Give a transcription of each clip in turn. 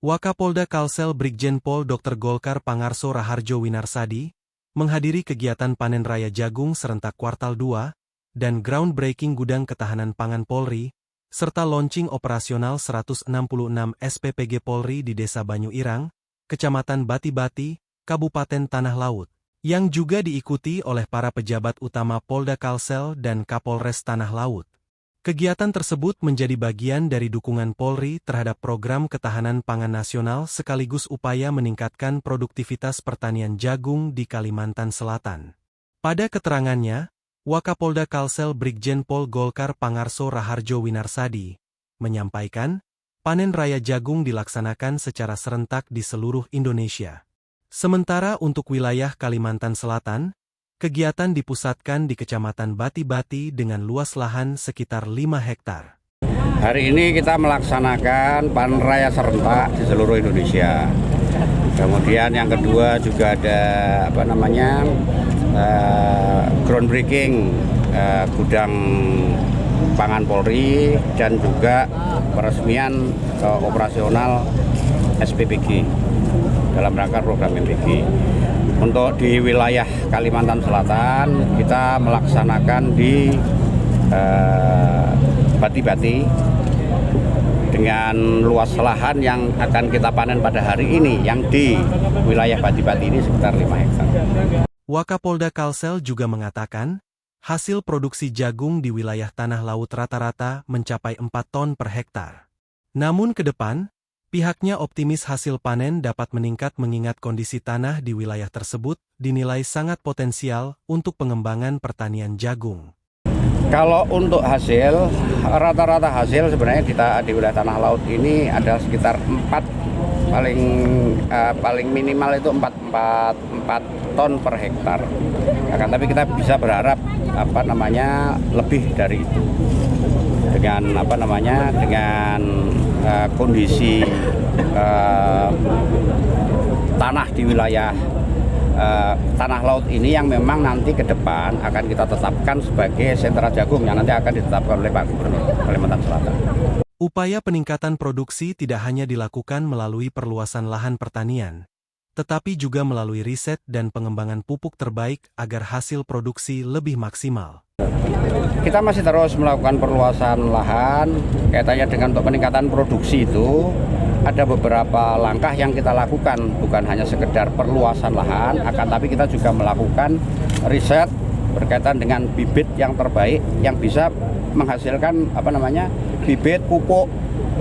Wakapolda Kalsel Brigjen Pol Dr. Golkar Pangarso Raharjo Winarsadi menghadiri kegiatan panen raya jagung serentak kuartal 2 dan groundbreaking gudang ketahanan pangan Polri, serta launching operasional 166 SPPG Polri di Desa Banyu Irang, Kecamatan Bati-Bati, Kabupaten Tanah Laut, yang juga diikuti oleh para pejabat utama Polda Kalsel dan Kapolres Tanah Laut. Kegiatan tersebut menjadi bagian dari dukungan Polri terhadap program ketahanan pangan nasional sekaligus upaya meningkatkan produktivitas pertanian jagung di Kalimantan Selatan. Pada keterangannya, Wakapolda Kalsel Brigjen Pol Golkar Pangarso Raharjo Winarsadi menyampaikan, panen raya jagung dilaksanakan secara serentak di seluruh Indonesia. Sementara untuk wilayah Kalimantan Selatan, kegiatan dipusatkan di Kecamatan Bati-Bati dengan luas lahan sekitar 5 hektar. Hari ini kita melaksanakan panen raya serentak di seluruh Indonesia. Kemudian yang kedua juga ada groundbreaking gudang pangan Polri dan juga peresmian operasional SPPG dalam rangka program MPG. Untuk di wilayah Kalimantan Selatan, kita melaksanakan di Bati-Bati dengan luas lahan yang akan kita panen pada hari ini, yang di wilayah Bati-Bati ini sekitar 5 hektar. Wakapolda Kalsel juga mengatakan, hasil produksi jagung di wilayah Tanah Laut rata-rata mencapai 4 ton per hektar. Namun ke depan, pihaknya optimis hasil panen dapat meningkat mengingat kondisi tanah di wilayah tersebut dinilai sangat potensial untuk pengembangan pertanian jagung. Kalau untuk hasil, rata-rata hasil sebenarnya kita di wilayah Tanah Laut ini ada sekitar 4, paling minimal itu 4 ton per hektar. Akan tapi kita bisa berharap lebih dari itu. Dengan kondisi tanah di wilayah Tanah Laut ini yang memang nanti ke depan akan kita tetapkan sebagai sentra jagung yang nanti akan ditetapkan oleh Pak Gubernur Kalimantan Selatan. Upaya peningkatan produksi tidak hanya dilakukan melalui perluasan lahan pertanian, tetapi juga melalui riset dan pengembangan pupuk terbaik agar hasil produksi lebih maksimal. Kita masih terus melakukan perluasan lahan, kaitannya dengan untuk peningkatan produksi itu ada beberapa langkah yang kita lakukan, bukan hanya sekedar perluasan lahan, akan tapi kita juga melakukan riset berkaitan dengan bibit yang terbaik yang bisa menghasilkan bibit pupuk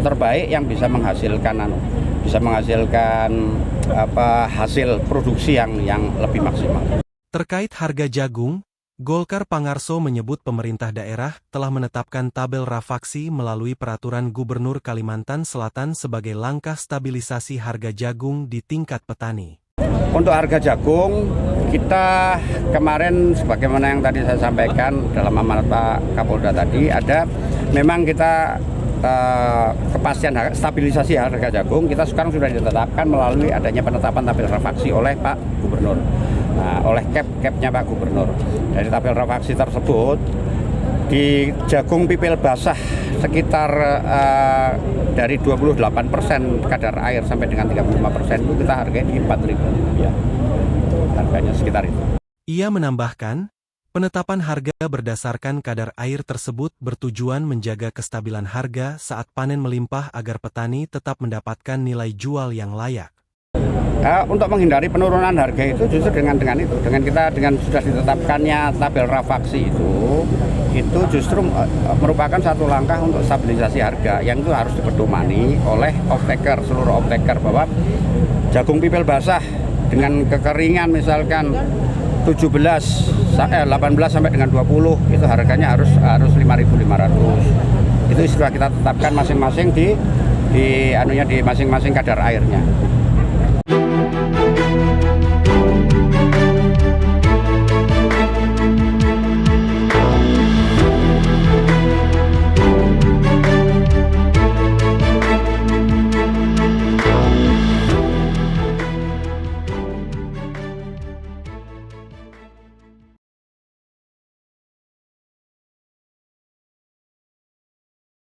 terbaik yang bisa menghasilkan hasil produksi yang lebih maksimal. Terkait harga jagung, Golkar Pangarso menyebut pemerintah daerah telah menetapkan tabel rafaksi melalui peraturan Gubernur Kalimantan Selatan sebagai langkah stabilisasi harga jagung di tingkat petani. Untuk harga jagung, kita kemarin sebagaimana yang tadi saya sampaikan dalam amanat Pak Kapolda tadi, memang kita kepastian stabilisasi harga jagung kita sekarang sudah ditetapkan melalui adanya penetapan tabel rafaksi oleh Pak Gubernur. Oleh capnya Pak Gubernur. Dari tabel rafaksi tersebut, di jagung pipil basah sekitar dari 28% kadar air sampai dengan 35% itu kita hargai di Rp4.000. Ya. Harganya sekitar itu. Ia menambahkan, penetapan harga berdasarkan kadar air tersebut bertujuan menjaga kestabilan harga saat panen melimpah agar petani tetap mendapatkan nilai jual yang layak. Untuk menghindari penurunan harga itu justru dengan sudah ditetapkannya tabel rafaksi itu justru merupakan satu langkah untuk stabilisasi harga yang itu harus dipedomani oleh seluruh off-taker bahwa jagung pipil basah dengan kekeringan misalkan 18 sampai dengan 20 itu harganya harus 5.500. Itu sudah kita tetapkan masing-masing di masing-masing kadar airnya.